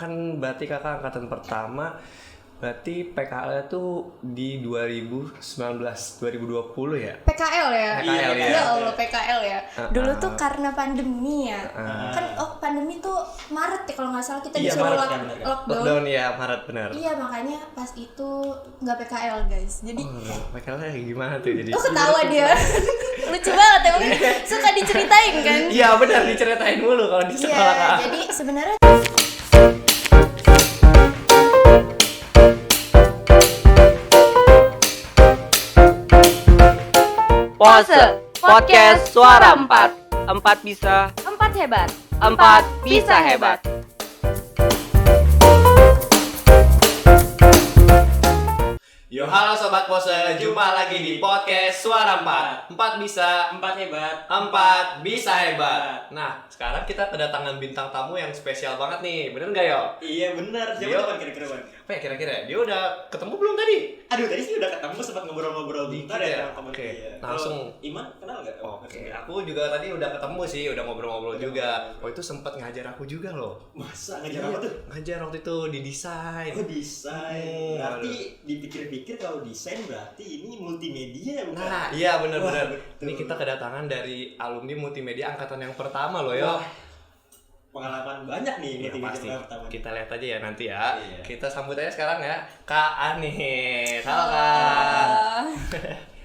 kan berarti kakak angkatan pertama, berarti PKL tuh di 2019, 2020 ya? PKL ya? PKL ya? Ya Allah, PKL ya. Dulu tuh karena pandemi ya. Kan pandemi tuh Maret ya kalau nggak salah kita disuruh lockdown. Ya, Maret benar. Iya, makanya pas itu nggak PKL guys. Jadi PKL gimana tuh jadi? ketawa dia. Lucu banget emang suka diceritain kan? Iya benar, diceritain mulu kalau di sekolah. Iya, jadi sebenarnya Pose Podcast Suara 4. 4 bisa, 4 hebat. 4 bisa hebat. Yo halo sobat pose, jumpa lagi di podcast Suara 4. 4 bisa, 4 hebat. 4 bisa hebat. Nah, sekarang kita kedatangan bintang tamu yang spesial banget nih. Bener nggak Yo? Iya benar. Siapa Yo. tuh kira-kira Bang? Apa ya kira-kira? Dia udah ketemu belum tadi? Aduh tadi sih udah ketemu sempat ngobrol-ngobrol bentar Iya, ya teman-teman. oke. Iya. Langsung. Kalau Iman kenal nggak? Oke, aku juga tadi udah ketemu sih, udah ngobrol-ngobrol juga. Oh itu sempat ngajar aku juga loh. Masa ngajar apa tuh? Ngajar waktu itu di desain. Oh desain. Berarti dipikir-pikir kalau desain berarti ini multimedia bukan? Nah, iya benar-benar. Wah, betul. Ini kita kedatangan dari alumni multimedia angkatan yang pertama loh, Yo. Wah, pengalaman banyak nih Iya pasti. multimedia pertama. Kita lihat aja ya nanti ya. Iya. Kita sambut aja sekarang ya, Kak Anis. Halo Kak.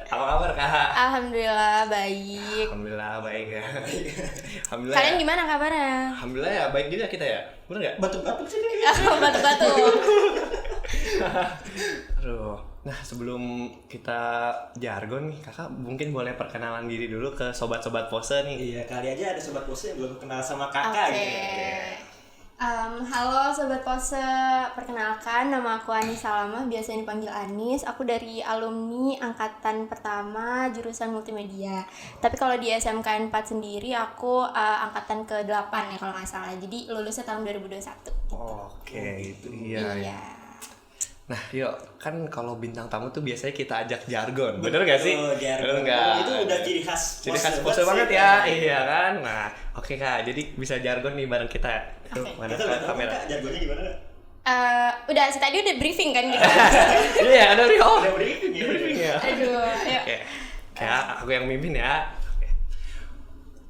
Apa kabar Kak? Alhamdulillah baik. Alhamdulillah baik ya. Alhamdulillah. Kalian Ya. gimana kabarnya? Alhamdulillah ya baik juga kita ya. Bener nggak? Batuk-batuk sih nih. Batu-batu. Aduh. Nah sebelum kita jargon nih, kakak mungkin boleh perkenalan diri dulu ke sobat-sobat pose nih. Iya kali aja ada sobat pose yang belum kenal sama kakak Oke. gitu. Halo Sobat Pose, perkenalkan nama aku Anis Salamah, biasa dipanggil Anis. Aku dari alumni angkatan pertama jurusan multimedia. Tapi kalau di SMK 4 sendiri aku angkatan ke-8 ya kalau nggak salah. Jadi lulusnya tahun 2021. Oke, itu iya. Iya. Nah, yuk kan kalau bintang tamu tuh biasanya kita ajak jargon, bener gak sih? Oh, jargon. Bener nggak? Itu udah ciri khas Ciri khas pose pose banget sih, ya, Kak. iya kan? Nah, oke Kak, jadi bisa jargon nih bareng kita. Tuh, Oke. mana Kita udah tahu kamera? Kak jargonnya gimana Kak? Udah sih tadi udah briefing kan kita. Iya, ada Rio. Udah briefing ya. Briefing ya. Aduh, ayo. Oke, kayak aku yang mimpin ya. Oke.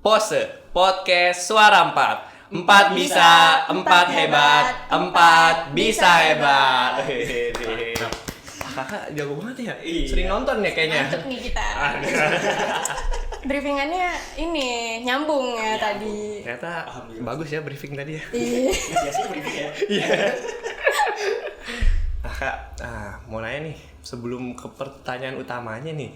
Pose podcast Suara 4. 4 bisa, 4 hebat, 4 bisa hebat. Kakak jago banget ya? Iya. Sering nonton ya kayaknya? Mantep nih kita. Briefingannya ini nyambung ya tadi. Ternyata Alhamdulillah. bagus ya briefing tadi ya. Iya. Biasanya briefing ya. Nah, Kak, mau nanya nih, sebelum ke pertanyaan utamanya nih,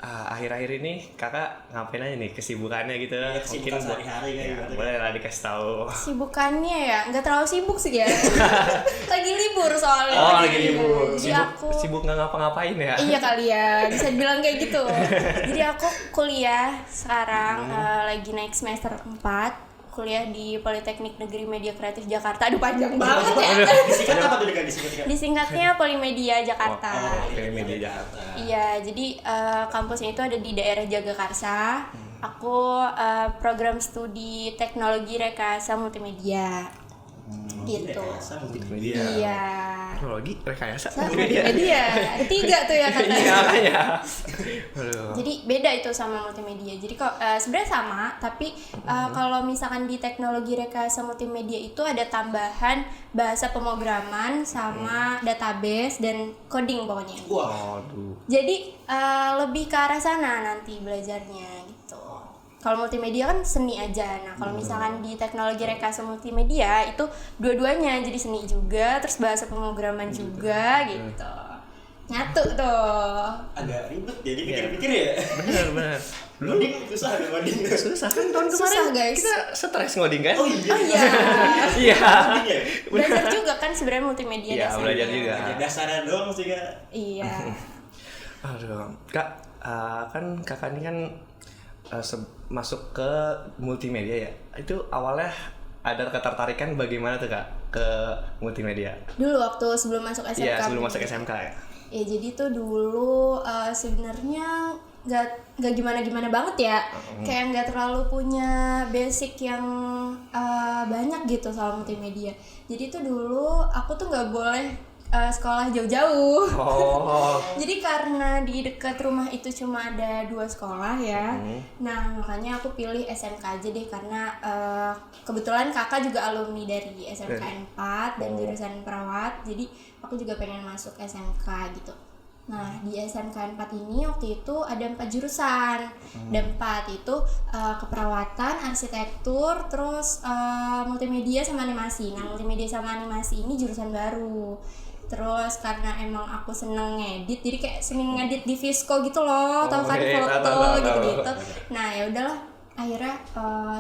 akhir-akhir ini kakak ngapain aja nih kesibukannya gitu? Iya, kesibukan buat- sehari-hari kan ya, gimana, Kak? boleh lah dikasih tahu. Sibukannya ya, nggak terlalu sibuk sih ya. Lagi libur soalnya. Oh lagi libur, Jadi aku sibuk nggak ngapa-ngapain ya? iya kali ya, bisa dibilang kayak gitu. Jadi aku kuliah sekarang lagi naik semester 4, kuliah di Politeknik Negeri Media Kreatif Jakarta. Aduh panjang banget ya. Disingkat apa tuh Kak? Disingkat. Disingkatnya Polimedia Jakarta. Oke, media Jakarta. Iya, jadi kampusnya itu ada di daerah Jagakarsa. Aku program studi teknologi rekayasa multimedia. Gitu. Rekayasa Media. multimedia. Iya. Teknologi rekayasa. Multimedia. Ada 3 tuh ya Iya katanya. makanya. Aduh. Jadi beda itu sama multimedia. Jadi kok sebenarnya sama, tapi kalau misalkan di teknologi rekayasa multimedia itu ada tambahan bahasa pemrograman sama database dan coding pokoknya. Wah. Aduh. Jadi lebih ke arah sana nanti belajarnya gitu. Kalau multimedia kan seni aja. Nah, kalau misalkan di teknologi rekayasa multimedia itu dua-duanya jadi seni juga, terus bahasa pemrograman juga gitu. Nyatu tuh. Agak ribet ya dipikir-pikir ya. Bener. Loading susah ada loading. Susah kan tahun kemarin Susah, guys. kita stres ngoding kan? Oh iya. Oh iya. Iya. Loading ya. Belajar juga kan sebenarnya multimedia Iya, dasarnya. belajar juga. Ya, dasarnya doang sih Kak. Iya. Aduh, Kak, kan kakak ini kan masuk ke multimedia ya. Itu awalnya ada ketertarikan bagaimana tuh Kak ke multimedia? Dulu waktu sebelum masuk SMK. Iya, sebelum masuk SMK ya. Ya jadi tuh dulu sebenarnya nggak gimana banget ya, kayak nggak terlalu punya basic yang banyak gitu soal multimedia. Jadi tuh dulu aku tuh nggak boleh sekolah jauh-jauh. Jadi karena di dekat rumah itu cuma ada 2 sekolah ya. Nah makanya aku pilih SMK aja deh, karena kebetulan kakak juga alumni dari SMK 4 dan jurusan perawat. Jadi aku juga pengen masuk SMK gitu. Nah di SMK 4 ini waktu itu ada 4 jurusan. Ada 4 itu keperawatan, arsitektur, terus multimedia sama animasi. Nah multimedia sama animasi ini jurusan baru. Terus karena emang aku seneng ngedit, jadi kayak seneng ngedit di Visco gitu loh, tahu kan, foto gitu-gitu. Nah ya udahlah, akhirnya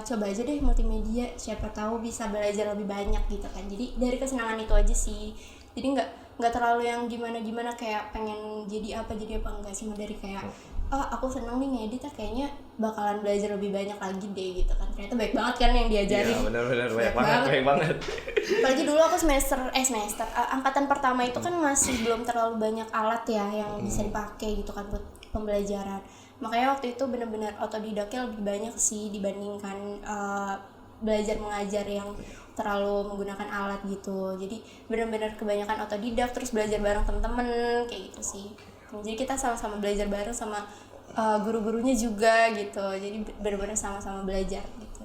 coba aja deh multimedia, siapa tahu bisa belajar lebih banyak gitu kan. Jadi dari kesenangan itu aja sih. Jadi nggak terlalu yang gimana kayak pengen jadi apa enggak sih, dari kayak aku seneng nih ngedit, kayaknya bakalan belajar lebih banyak lagi deh gitu kan. Ternyata baik banget kan yang diajarin. Iya benar baik banget. Apalagi dulu aku angkatan pertama itu kan masih belum terlalu banyak alat ya yang bisa dipakai gitu kan buat pembelajaran. Makanya waktu itu benar-benar otodidaknya lebih banyak sih dibandingkan belajar mengajar yang terlalu menggunakan alat gitu. Jadi benar-benar kebanyakan otodidak, terus belajar bareng temen-temen kayak gitu sih. Jadi kita sama-sama belajar bareng sama guru-gurunya juga gitu. Jadi benar-benar sama-sama belajar gitu.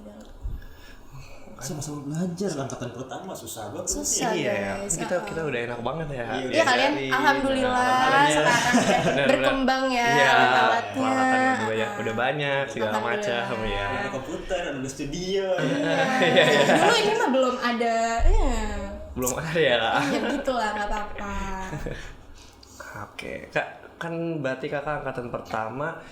Sama-sama belajar angkatan pertama susah banget. Susah Iya, guys. kita udah enak banget ya. Iya kalian alhamdulillah sekarang berkembang ya alat-alatnya. Peralatan udah banyak segala macam ya. Ada komputer, ada studio. Iya. Dulu ini mah belum ada. Belum ada ya Kak. Ya gitulah, nggak apa-apa. Oke, Kak, kan berarti Kakak angkatan pertama,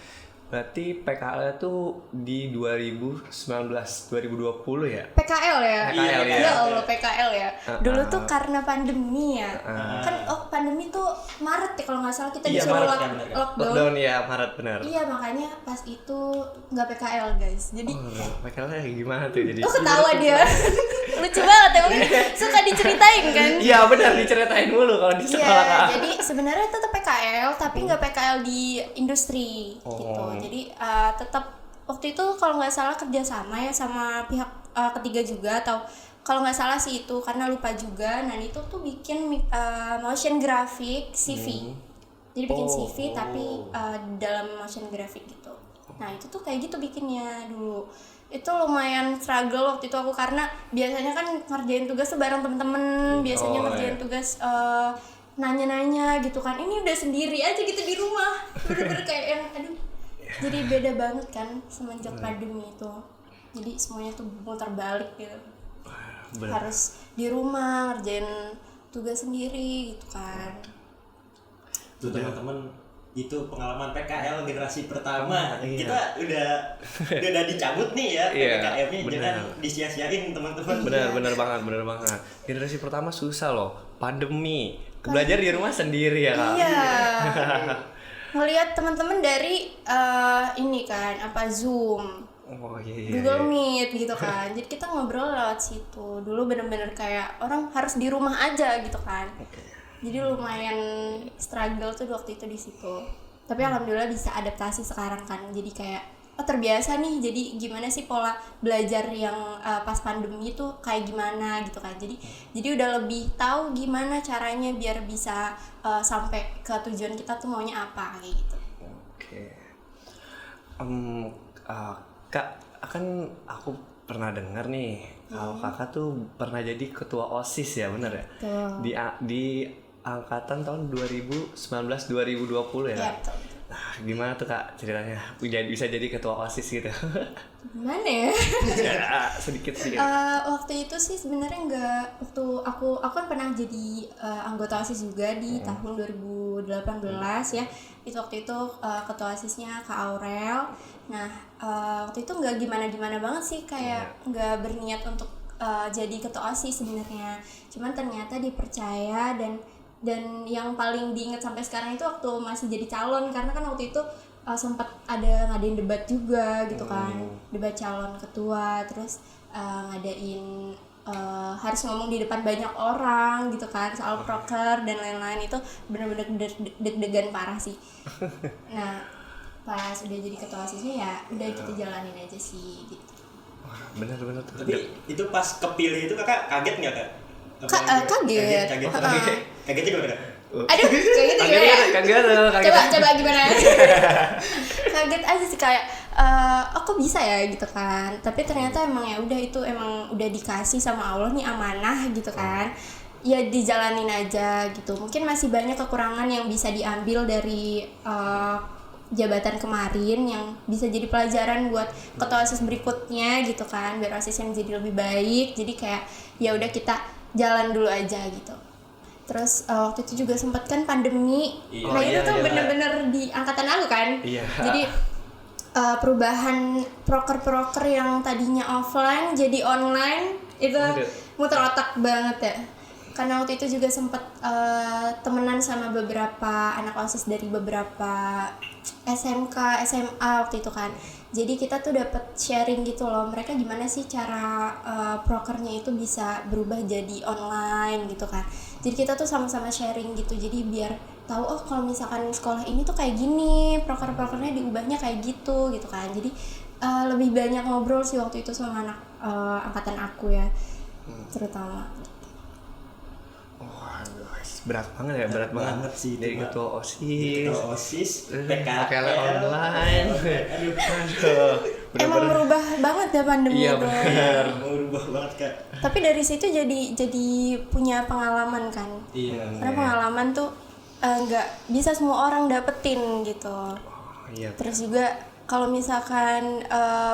berarti PKL tuh di 2019 2020 ya? PKL ya? PKL ya. Ya Allah PKL ya. Dulu tuh karena pandemi ya. Kan pandemi tuh Maret ya kalau nggak salah, kita disuruh lockdown. Ya Maret benar. Iya makanya pas itu nggak PKL guys. Jadi PKL gimana tuh jadi? ketawa dia. Lucu banget ya, mungkin suka diceritain kan? Iya benar, diceritain mulu kalau di sekolah Iya, Kak. jadi sebenarnya tetap PKL tapi nggak PKL di industri gitu. Jadi tetap waktu itu kalau nggak salah kerjasama ya sama pihak ketiga juga, atau kalau nggak salah sih itu karena lupa juga. Nah itu tuh bikin motion graphic CV. Jadi bikin CV tapi dalam motion graphic gitu. Nah itu tuh kayak gitu bikinnya dulu. Itu lumayan struggle waktu itu aku, karena biasanya kan ngerjain tugas tuh bareng temen-temen, biasanya ngerjain tugas nanya-nanya gitu kan. Ini udah sendiri aja gitu di rumah, bener-bener kayak yang aduh. Jadi beda banget kan semenjak pandemi itu. Jadi semuanya tuh muter balik gitu. Harus di rumah ngerjain tugas sendiri gitu kan. Tuh teman-teman, itu pengalaman PKL generasi pertama. Kita udah dicabut nih ya PKL-nya, jangan disia-siain teman-teman. Benar banget. Generasi pertama susah loh, pandemi. Belajar di rumah sendiri ya Kak. Iya. Ngelihat teman-teman dari ini kan Zoom. Google Meet gitu kan. Jadi kita ngobrol lewat situ. Dulu bener-bener kayak orang harus di rumah aja gitu kan. Jadi lumayan struggle tuh waktu itu di situ. Tapi alhamdulillah bisa adaptasi sekarang kan. Jadi kayak terbiasa nih. Jadi gimana sih pola belajar yang pas pandemi itu kayak gimana gitu kan. Jadi udah lebih tahu gimana caranya biar bisa sampai ke tujuan kita tuh maunya apa kayak gitu. Oke. Kak, kan aku pernah dengar nih kalau Kakak tuh pernah jadi ketua OSIS ya, bener ya? Di angkatan tahun 2019-2020 ya? Iya, betul. Nah, gimana tuh Kak ceritanya bisa jadi ketua OSIS gitu? Gimana ya? Ya, sedikit. Waktu itu sih sebenarnya nggak, waktu aku kan pernah jadi anggota OSIS juga di tahun 2018 ya. Itu waktu itu ketua OSISnya Kak Aurel. Nah waktu itu nggak gimana banget sih, kayak nggak berniat untuk jadi ketua OSIS sebenarnya. Cuman ternyata dipercaya, dan yang paling diingat sampai sekarang itu waktu masih jadi calon, karena kan waktu itu sempat ada ngadain debat juga gitu kan, debat calon ketua, terus ngadain harus ngomong di depan banyak orang gitu kan soal proker dan lain-lain. Itu benar-benar deg-degan parah sih. Nah pas udah jadi ketua OSISnya ya udah kita jalanin aja sih gitu. Wah, benar-benar tuh. Tapi itu pas kepilih itu kakak kaget nggak kak? Kaget. Kagetnya gimana kak? Aduh, kayak gitu ya. Kaget. Coba gimana? Kaget aja sih kayak kok bisa ya gitu kan. Tapi ternyata emang ya udah itu emang udah dikasih sama Allah nih amanah gitu kan. Ya dijalanin aja gitu. Mungkin masih banyak kekurangan yang bisa diambil dari jabatan kemarin yang bisa jadi pelajaran buat ketua OSIS berikutnya gitu kan, biar OSISnya menjadi lebih baik. Jadi kayak ya udah kita jalan dulu aja gitu. Terus waktu itu juga sempat kan pandemi. Nah itu tuh bener-bener di angkatan aku kan. Jadi perubahan proker-proker yang tadinya offline jadi online itu muter otak banget ya. Karena waktu itu juga sempat temenan sama beberapa anak OSIS dari beberapa SMK, SMA waktu itu kan. Jadi kita tuh dapat sharing gitu loh, mereka gimana sih cara prokernya itu bisa berubah jadi online gitu kan. Jadi kita tuh sama-sama sharing gitu, jadi biar tahu oh kalau misalkan sekolah ini tuh kayak gini, proker-prokernya diubahnya kayak gitu kan. Jadi lebih banyak ngobrol sih waktu itu sama anak angkatan aku ya, terutama. Berat banget ya, berat banget sih dari ketua OSIS, PKL online. Aduh. Emang merubah banget ya pandemi itu. Iya, merubah banget kak. Tapi dari situ jadi punya pengalaman kan. Iya. Karena pengalaman tuh nggak bisa semua orang dapetin gitu. Terus juga kalau misalkan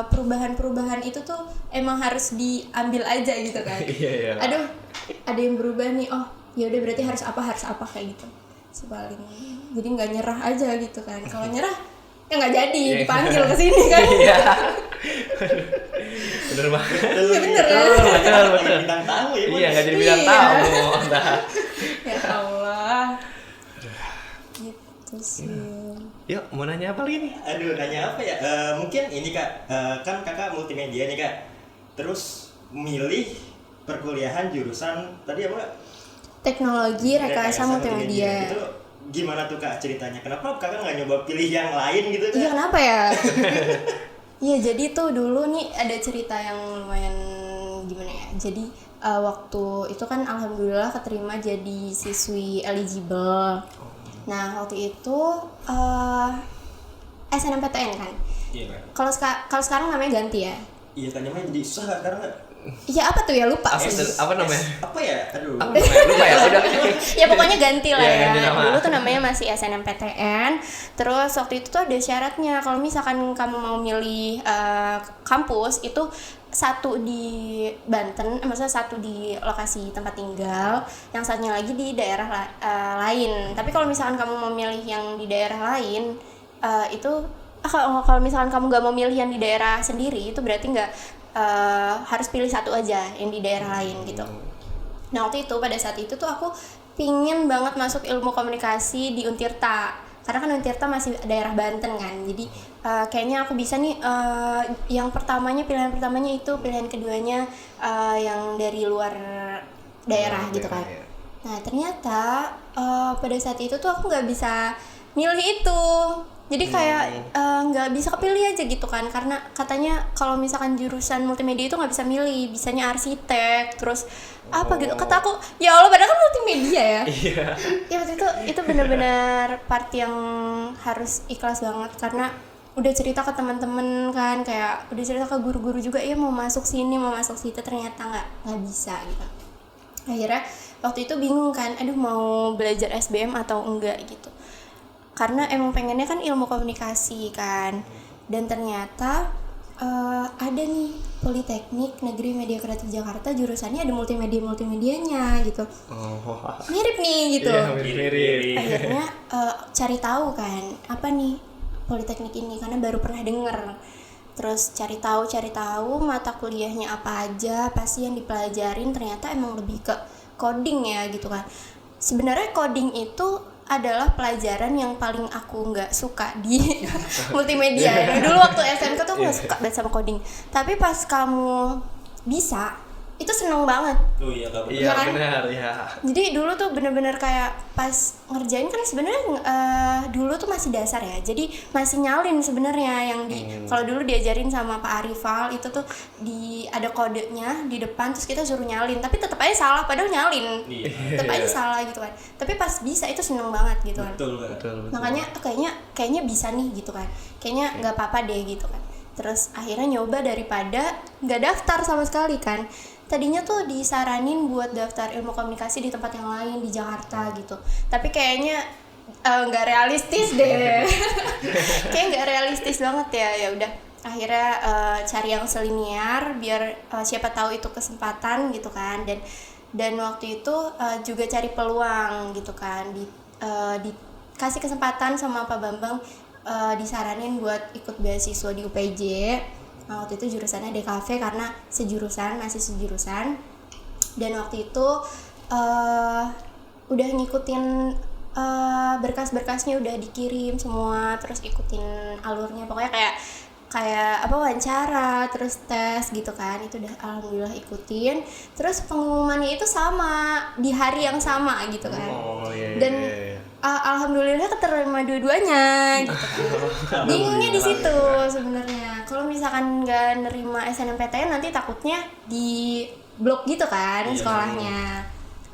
perubahan-perubahan itu tuh emang harus diambil aja gitu kan. Aduh, ada yang berubah nih. Oh, ya udah berarti harus apa kayak gitu. Sebaliknya. Jadi nggak nyerah aja gitu kan. Kalau nyerah ya nggak jadi dipanggil ke sini kan. Bener banget. Iya bener ya. Betul. Bintang tamu ya. Iya, nggak jadi bintang tamu. Ya Allah. Gitu sih. Yuk, mau nanya apa lagi nih? Aduh, nanya apa ya? Mungkin ini kak, kan kakak multimedia nih kak. Terus milih perkuliahan jurusan tadi apa? Teknologi rekayasa multimedia. Itu gimana tuh kak ceritanya? Kenapa kakak nggak nyoba pilih yang lain gitu kak? Iya kenapa ya? Iya jadi tuh dulu nih ada cerita yang lumayan gimana ya. Jadi waktu itu kan alhamdulillah keterima jadi siswi eligible. Nah waktu itu SNMPTN kan. Iya kak. Kalau sekarang namanya ganti ya. Iya kan namanya jadi susah sekarang kak. Iya apa tuh ya lupa sih. Apa namanya? Apa ya? Aduh. Lupa ya udah. Ya pokoknya ganti lah Ya, ya. ganti nama. Dulu tuh namanya masih SNMPTN. Terus waktu itu tuh ada syaratnya kalau misalkan kamu mau milih kampus itu satu di Banten, maksudnya satu di lokasi tempat tinggal, yang satunya lagi di daerah lain. Tapi kalau misalkan kamu mau milih yang di daerah lain itu kalau misalkan kamu nggak mau milih yang di daerah sendiri itu berarti nggak harus pilih satu aja yang di daerah lain gitu. Nah waktu itu pada saat itu tuh aku pingin banget masuk ilmu komunikasi di Untirta karena kan Untirta masih daerah Banten kan. Jadi kayaknya aku bisa nih yang pilihan pertamanya itu, pilihan keduanya yang dari luar daerah gitu kan. Nah ternyata pada saat itu tuh aku nggak bisa milih itu. Jadi kayak nggak bisa kepilih aja gitu kan, karena katanya kalau misalkan jurusan multimedia itu nggak bisa milih, bisanya arsitek, terus apa gitu. Kata aku, ya Allah padahal kan multimedia ya. Ya waktu itu benar-benar part yang harus ikhlas banget karena udah cerita ke teman-teman kan, kayak udah cerita ke guru-guru juga, ya mau masuk sini mau masuk situ, ternyata nggak bisa gitu. Akhirnya waktu itu bingung kan, aduh mau belajar SBM atau enggak gitu. Karena emang pengennya kan ilmu komunikasi kan, dan ternyata ada nih Politeknik Negeri Media Kreatif Jakarta jurusannya ada multimedianya gitu. Mirip nih gitu. Mirip. Akhirnya cari tahu kan apa nih Politeknik ini karena baru pernah denger. Terus cari tahu mata kuliahnya apa aja, pasti yang dipelajarin ternyata emang lebih ke coding ya gitu kan. Sebenarnya coding itu adalah pelajaran yang paling aku nggak suka di multimedia. Dulu waktu SMK tuh aku nggak suka banget sama coding. Tapi pas kamu bisa, itu seneng banget. Oh iya, nggak benar. Iya kan? benar ya. Jadi dulu tuh bener-bener kayak pas ngerjain kan sebenarnya dulu tuh masih dasar ya, jadi masih nyalin sebenarnya yang di kalau dulu diajarin sama Pak Arifal itu tuh ada kodenya di depan terus kita suruh nyalin, tapi tetap aja salah padahal nyalin, tetap aja salah gitu kan. Tapi pas bisa itu seneng banget gitu kan. Betul. Makanya kayaknya bisa nih gitu kan, kayaknya nggak apa-apa deh gitu kan. Terus akhirnya nyoba daripada nggak daftar sama sekali kan. Tadinya tuh disaranin buat daftar ilmu komunikasi di tempat yang lain di Jakarta gitu, tapi kayaknya nggak realistis deh. Kayak nggak realistis banget ya udah akhirnya cari yang selinier biar siapa tahu itu kesempatan gitu kan. Dan waktu itu juga cari peluang gitu kan, dikasih kesempatan sama Pak Bambang, disaranin buat ikut beasiswa di UPJ. Nah, waktu itu jurusannya DKV karena masih sejurusan. Dan waktu itu udah ngikutin berkas-berkasnya udah dikirim semua, terus ikutin alurnya, pokoknya kayak wawancara, terus tes gitu kan. Itu udah alhamdulillah ikutin. Terus pengumumannya itu sama di hari yang sama gitu kan. Dan alhamdulillah keterima dua-duanya gitu kan. Bingungnya di situ sebenarnya. Kalau misalkan nggak nerima SNMPTN nanti takutnya di blok gitu kan sekolahnya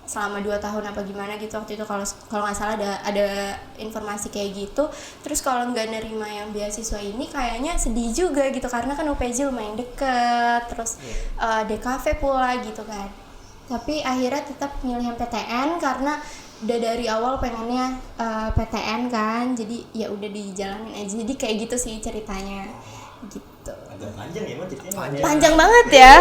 selama 2 tahun apa gimana gitu waktu itu, kalau nggak salah ada informasi kayak gitu. Terus kalau nggak nerima yang beasiswa ini kayaknya sedih juga gitu karena kan UPJ lumayan deket, terus DKV pula gitu kan. Tapi akhirnya tetap milih PTN karena udah dari awal pengennya PTN kan, jadi ya udah dijalanin aja. Jadi kayak gitu sih ceritanya gitu. Agak panjang ya, ceritanya. Panjang banget ya.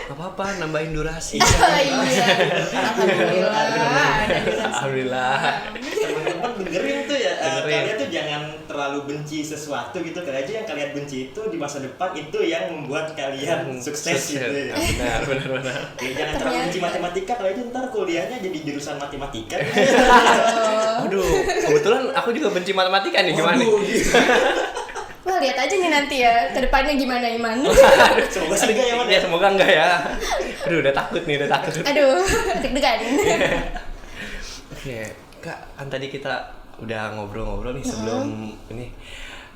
Gak apa-apa, nambahin durasi. Iya. Alhamdulillah. Ada durasi. Alhamdulillah. Teman-teman dengerin tuh ya, Dengerin. kalian tuh jangan terlalu benci sesuatu gitu. Karena aja yang kalian benci itu di masa depan itu yang membuat kalian sukses gitu ya. Benar. Ya, jangan terlalu benci matematika, kalau itu ntar kuliahnya jadi jurusan matematika. Aduh, kebetulan aku juga benci matematika nih, gimana nih? Wah, lihat aja nih nanti ya ke depannya gimana Iman. Semoga sih enggak ya, Man. Ya semoga enggak ya. Aduh, udah takut. Aduh, deg-degan. Oke, Kak, kan tadi kita udah ngobrol-ngobrol nih sebelum ini.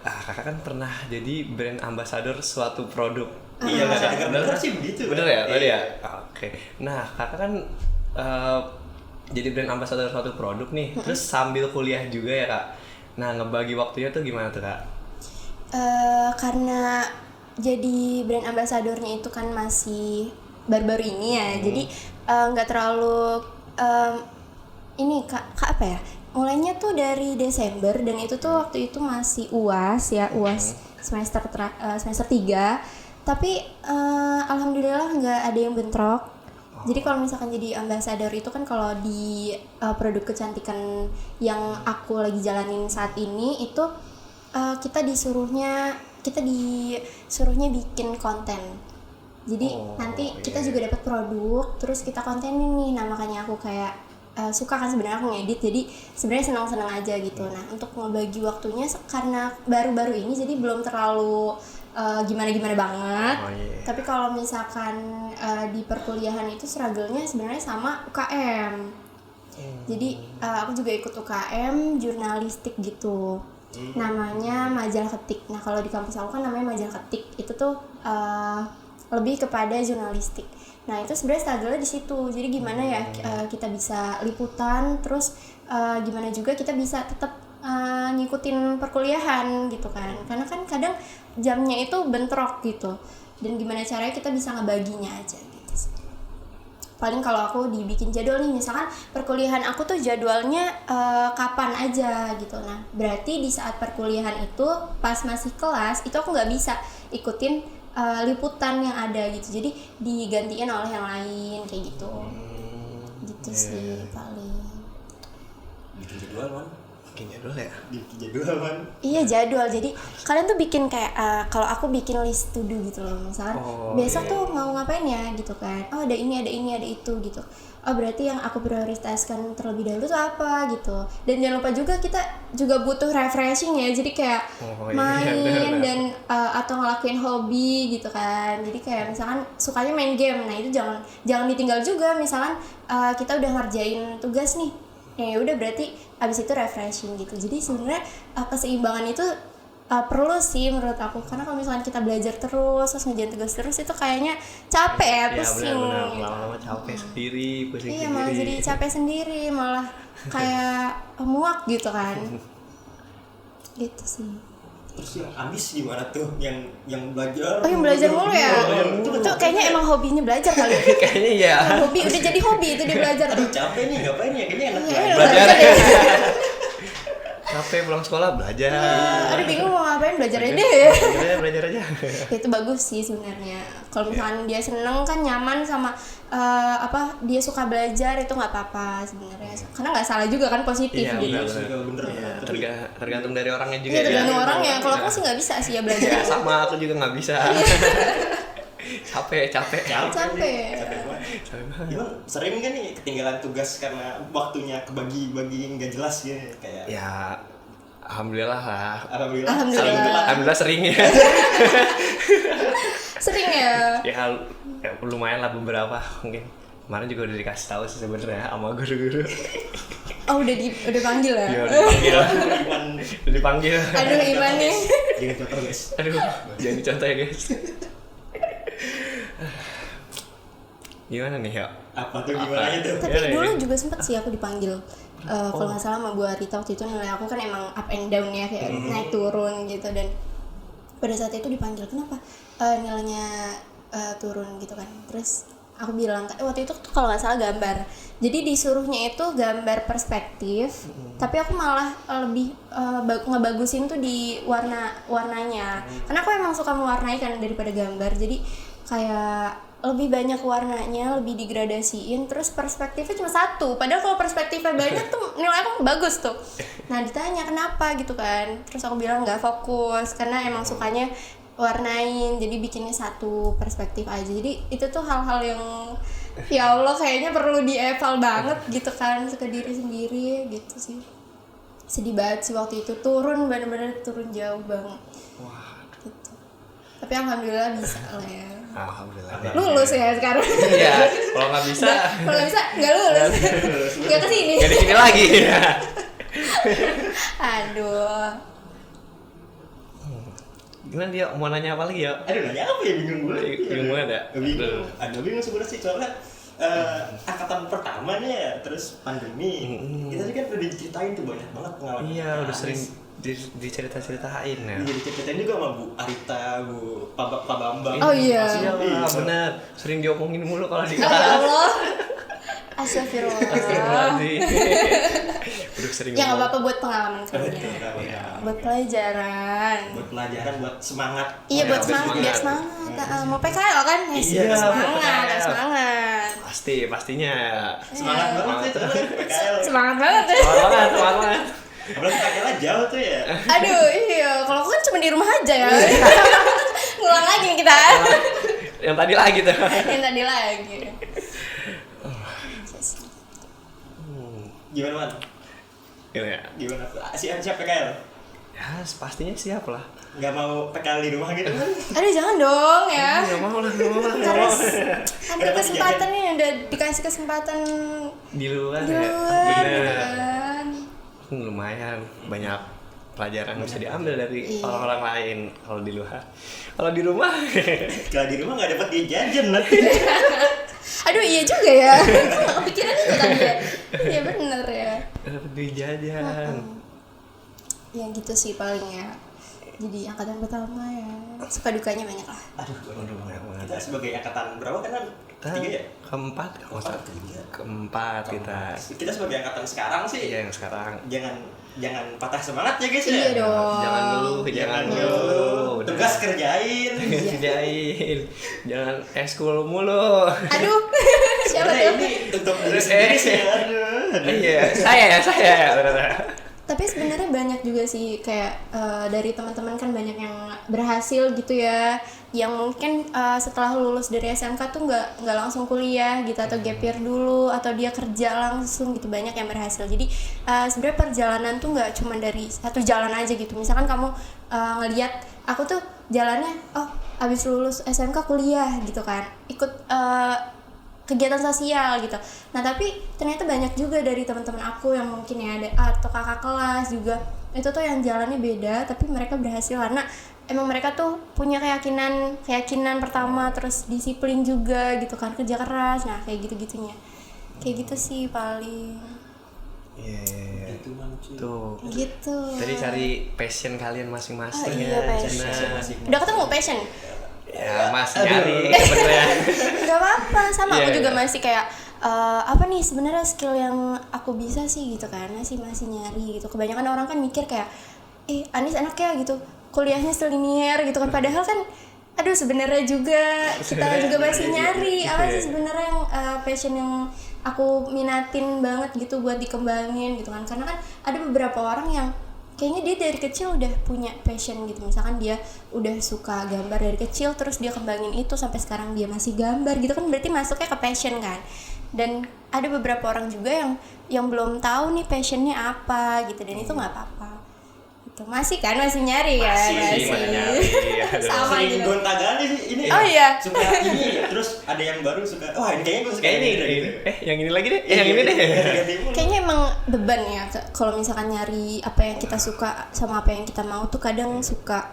Kakak kan pernah jadi brand ambassador suatu produk. Iya, nggak dengar sih begitu. Bener ya tadi ya? Oke. Nah, kakak kan jadi brand ambassador suatu produk nih, terus sambil kuliah juga ya kak. Nah, ngebagi waktunya tuh gimana tuh kak? Karena jadi brand ambassadornya itu kan masih baru-baru ini ya, jadi nggak terlalu ini kak apa ya? Mulainya tuh dari Desember dan itu tuh waktu itu masih UAS ya, UAS semester 3. Tapi alhamdulillah nggak ada yang bentrok. Jadi kalau misalkan jadi ambassador itu kan kalau di produk kecantikan yang aku lagi jalanin saat ini itu kita disuruhnya bikin konten. Jadi nanti kita juga dapat produk, terus kita kontenin nih. Nah makanya aku kayak suka kan sebenarnya aku ngedit, jadi sebenarnya senang-senang aja gitu. Nah untuk ngebagi waktunya karena baru-baru ini jadi belum terlalu gimana-gimana banget. Tapi kalau misalkan di perkuliahan itu struggle-nya sebenarnya sama UKM. Jadi aku juga ikut UKM jurnalistik gitu. Namanya Majalah Ketik. Nah kalau di kampus aku kan namanya Majalah Ketik. Itu tuh lebih kepada jurnalistik. Nah itu sebenarnya struggle-nya di situ. Jadi gimana ya kita bisa liputan, terus gimana juga kita bisa tetap ngikutin perkuliahan gitu kan. Karena kan kadang jamnya itu bentrok gitu. Dan gimana caranya kita bisa ngebaginya aja gitu. Paling kalau aku dibikin jadwal nih, misalkan perkuliahan aku tuh jadwalnya kapan aja gitu. Nah berarti di saat perkuliahan itu pas masih kelas itu aku nggak bisa ikutin liputan yang ada gitu, jadi digantiin oleh yang lain kayak gitu. Gitu sih paling. Bikin jadwal, Man. Bikin jadwal ya? Bikin jadwal man. Iya jadwal, jadi kalian tuh bikin kayak kalau aku bikin list to do gitu loh, misalkan besok tuh mau ngapain ya gitu kan, oh ada ini ada itu gitu, oh berarti yang aku prioritaskan terlebih dahulu tuh apa gitu. Dan jangan lupa juga kita juga butuh refreshing ya, jadi kayak main dan atau ngelakuin hobi gitu kan. Jadi kayak misalkan sukanya main game, nah itu jangan ditinggal juga. Misalkan kita udah ngerjain tugas nih, ya udah berarti abis itu refreshing gitu. Jadi sebenarnya keseimbangan itu perlu sih menurut aku, karena kalau misalnya kita belajar terus ngerjain tugas terus itu kayaknya capek ya, pusing. Iya benar, lama-lama capek sendiri, pusing iya, sendiri. malah jadi capek sendiri, malah kayak muak gitu kan. Gitu sih. Terus yang Anis gimana tuh? Yang belajar? Oh yang belajar mulu ya? Itu kayaknya emang hobinya belajar kali. Kayaknya ya. Hobi, udah jadi hobi itu dia belajar. Aduh capek nih, ngapain ya? Kayaknya enak Iya, Belajar. ya. Capek pulang sekolah belajar. Aduh bingung mau ngapain, belajar aja deh. Belajar aja. Itu bagus sih sebenarnya. Kalau misalkan dia seneng kan, nyaman sama dia suka belajar, itu nggak apa-apa sebenarnya. Karena nggak salah juga kan, positif Iya, gitu. bener. Ya, tergantung dari orangnya juga Iya, tergantung ya. orangnya. Kalau aku sih nggak bisa sih ya belajar. Ya, sama aku juga nggak bisa. capek. Capek. Capek banget. Capek banget. Gimana? Sering kan nih ketinggalan tugas karena waktunya kebagi-bagi nggak jelas gitu kayak. Ya, alhamdulillah lah. Alhamdulillah. Sering ya. Sering ya. ya lumayan lah beberapa mungkin. Kemarin juga udah dikasih tahu sih sebenarnya sama guru-guru. Oh udah panggil ya. Iya, dipanggil. Iman. Udah dipanggil. Aduh Iman nih. Jangan contoh guys. Aduh, jangan dicontoh ya guys. Gimana nih ya? Apa tuh gimana tuh? Tapi Iya, dulu iya. juga sempet sih aku dipanggil. Kalau nggak salah sama Bu Arita waktu itu, nilai aku kan emang up and down ya, kayak naik turun gitu. Dan pada saat itu dipanggil, kenapa nilainya turun gitu kan. Terus aku bilang, waktu itu tuh kalau nggak salah gambar, jadi disuruhnya itu gambar perspektif, tapi aku malah lebih ngebagusin tuh di warnanya, karena aku emang suka mewarnai kan daripada gambar. Jadi kayak lebih banyak warnanya, lebih digradasiin, terus perspektifnya cuma satu, padahal kalau perspektifnya banyak tuh nilai aku bagus tuh. Nah ditanya kenapa gitu kan, terus aku bilang nggak fokus karena emang sukanya warnain, jadi bikinnya satu perspektif aja. Jadi itu tuh hal-hal yang ya Allah kayaknya perlu dieval banget gitu kan ke diri sendiri gitu sih. Sedih banget sih waktu itu, bener-bener turun jauh banget. Wah, Gitu. Tapi alhamdulillah bisa lah ya. alhamdulillah. Lulus ya sekarang. Iya, kalau nggak bisa. Kalau nggak bisa nggak lulus. Nggak kesini. Nggak di sini lagi. Aduh. Gimana dia mau nanya apa lagi ya? Aduh nanya apa ya, bingung gue. Bingung banget ya? Bingung. Ada bingung sebenarnya sih soalnya angkatan pertama nih ya, terus pandemi. Kita tadi kan udah diceritain tuh banyak banget pengalaman. Iya, udah sering dicerita-ceritain ya. Jadi ceritain juga sama Bu Arita, Pak Bambang. Oh iya. Iya lah, benar. Sering diomongin mulu kalau di Ya kelas. Allah. Astagfirullah. Astagfirullahaladzim. Udah sering Ya nggak ngomong. apa-apa buat pengalaman kalian. Iya. Buat pelajaran. Buat pelajaran, buat semangat. Iya buat biar semangat, biar semangat. Mau PKL kan? Ya Iya, semangat, PKL. semangat. Pastinya. Semangat banget sih soalnya PKL. Semangat banget. Semangat banget. Apalagi PKL jauh tuh ya. Aduh, iya. Kalau aku kan cuma di rumah aja ya. Ngulang lagi nih kita. Yang tadi lagi tuh. Yang tadi lagi. Gimana man? Gimana ya? Gimana? Siap PKL? Ya, pastinya siap lah. Nggak mau PKL di rumah gitu kan? Aduh, jangan dong ya. Nggak mau lah. Terus ada kesempatan nih, udah dikasih kesempatan Di luar di ya. luar gitu Bener. kan. Lumayan banyak pelajaran yang bisa diambil dari Iya. orang-orang lain kalau di luar. Kalau di rumah, Kalau di rumah nggak dapat dia jajan nanti. Aduh, iya juga ya. Aku nggak kepikiran itu tadi ya. Iya bener ya. dapat duit jajan. Ya gitu sih paling ya. Jadi angkatan pertama ya. Suka dukanya banyak lah. Aduh, Banyak banget. kita sebagai angkatan berapa kan? Ketiga ya? Keempat, keempat kita. Kita sebagai angkatan sekarang sih. Iya yang sekarang. Jangan patah semangat ya guys ya. Iya dong. Jangan ngeluh, jangan ngeluh. Udah. Tugas kerjain. Kerjain. Jangan eskul mulu. Aduh. Siapa Sebenarnya tuh? ini untuk diri sendiri sih. Aduh. Iya, saya. Benar. Tapi sebenarnya banyak juga sih kayak dari teman-teman kan banyak yang berhasil gitu ya, yang mungkin setelah lulus dari SMK tuh nggak langsung kuliah gitu, atau gap year dulu, atau dia kerja langsung gitu, banyak yang berhasil. Jadi sebenarnya perjalanan tuh nggak cuma dari satu jalan aja gitu. Misalkan kamu ngelihat aku tuh jalannya, oh abis lulus SMK kuliah gitu kan, ikut kegiatan sosial gitu. Nah tapi ternyata banyak juga dari teman-teman aku yang mungkin ya ada atau kakak kelas juga, itu tuh yang jalannya beda tapi mereka berhasil karena emang mereka tuh punya keyakinan pertama, terus disiplin juga gitu kan, kerja keras. Nah kayak gitu-gitunya, kayak gitu sih paling. Iya. Itu manusia. Tuh. Gitu. Tadi cari passion kalian masing-masing. Iya, passion. Udah ketemu passion? Ya masih nyari sebenarnya. Gak apa-apa, sama Iya, aku juga iya. masih kayak apa nih sebenarnya skill yang aku bisa sih gitu kan, masih nyari gitu. Kebanyakan orang kan mikir kayak Anis enak ya gitu, kuliahnya selinier gitu kan, padahal kan aduh sebenarnya juga kita juga masih nyari apa sih sebenarnya yang passion yang aku minatin banget gitu buat dikembangin gitu kan. Karena kan ada beberapa orang yang kayaknya dia dari kecil udah punya passion gitu, misalkan dia udah suka gambar dari kecil terus dia kembangin itu sampai sekarang dia masih gambar gitu kan, berarti masuknya ke passion kan. Dan ada beberapa orang juga yang belum tahu nih passionnya apa gitu, dan itu nggak apa-apa gitu. Masih nyari ya, Masih nyari. Sama Sering gitu. gonta-ganti sih ini. Oh iya. Suka ini, terus ada yang baru suka. Wah, ini kayaknya gue suka Kayak ini. gitu. Yang ini lagi deh. Yang ini deh. Kayaknya emang beban ya kalau misalkan nyari apa yang kita suka sama apa yang kita mau tuh kadang suka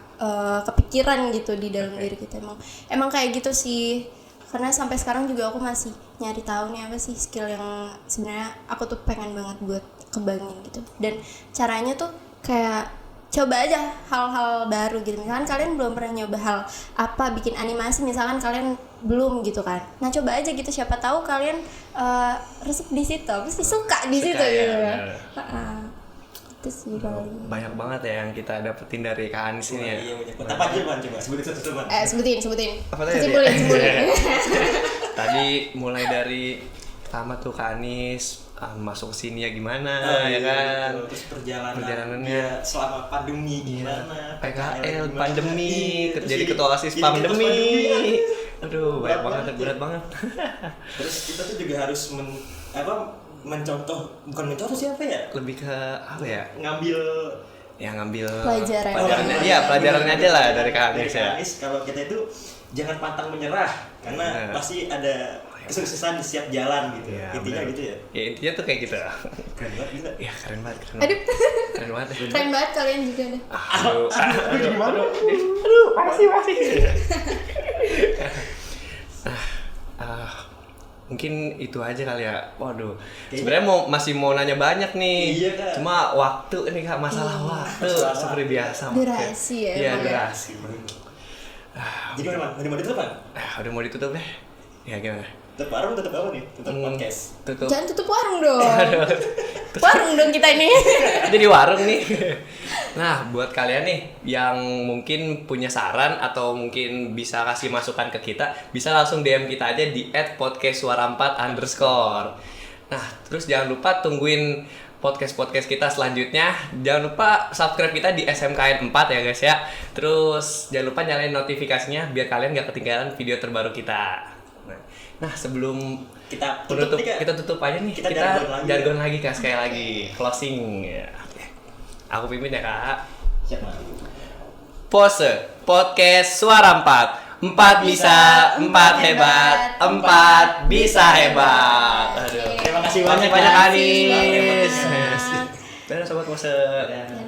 kepikiran gitu di dalam diri kita. Emang kayak gitu sih. Karena sampai sekarang juga aku masih nyari tahu nih apa sih skill yang sebenarnya aku tuh pengen banget buat kembangin gitu. Dan caranya tuh kayak coba aja hal-hal baru gitu. Misalkan kalian belum pernah nyoba hal apa, bikin animasi misalkan kalian belum gitu kan. Nah coba aja gitu, siapa tahu kalian resep di situ, pasti suka di situ Suka, gitu ya, ya. Itu sih paling. Banyak banget ya yang kita dapetin dari Kak Anis ini ya. Iya, banyak. Apa aja, Man? Coba sebutin satu-satu, Man. Sebutin. Apa tadi? Simpulin. Tadi mulai dari pertama tuh Kak Anis masuk ke sini ya gimana ya kan. Terus perjalanannya Perjalanannya. selama pandemi gimana? PKL, gimana? pandemi, Terus jadi jadi- ketua OSIS jadi ketua pandemi. pandemi. Aduh, Berat banyak banget, banget ya. berat banget. Terus kita tuh juga harus mencontoh, bukan mencontoh siapa ya? Lebih ke apa ya? Ngambil Ngambil Pelajaran. pelajarannya aja lah dari Kak Anis ya. Kalau kita itu jangan pantang menyerah, karena Bener. pasti ada kesuksesan di setiap jalan gitu. Iya, Intinya bener. gitu ya. Ya intinya tuh kayak gitu. Keren banget gila. Ya keren banget, keren Aduh. banget. Keren banget. ya. Keren banget kalian juga deh. Aduh, masih. Mungkin itu aja kali ya. Waduh. Sebenarnya masih mau nanya banyak nih. Iya, Kak. Cuma waktu ini Kak, masalah waktu Masalah seperti waktu. biasa. Durasi ya, Iya, emang ya. durasi. Jadi gimana, Man? Udah mau ditutup, Man? Udah mau ditutup deh. Ya gimana? Tutup warung, tutup apa nih? Tutup podcast. Tutup. Jangan tutup warung dong. Warung dong kita ini. Jadi warung nih. Nah, buat kalian nih yang mungkin punya saran atau mungkin bisa kasih masukan ke kita, bisa langsung DM kita aja di @podcastsuara4_. Nah, terus jangan lupa tungguin podcast kita selanjutnya. Jangan lupa subscribe kita di SMKN 4 ya guys ya. Terus jangan lupa nyalain notifikasinya biar kalian gak ketinggalan video terbaru kita. Nah, sebelum Kita penutup, tutup nih, Kak. kita tutup aja nih. Kita Kita jargon lagi, lagi Kak, sekali lagi closing ya. Oke. Aku pimpin ya Kak. Siap, Man. Pose podcast suara 4. 4 bisa, 4 hebat, 4 bisa hebat. Aduh. Terima kasih Banyak banyak, Anis. Banyak. Dadah sobat pose. Dadah. Dadah.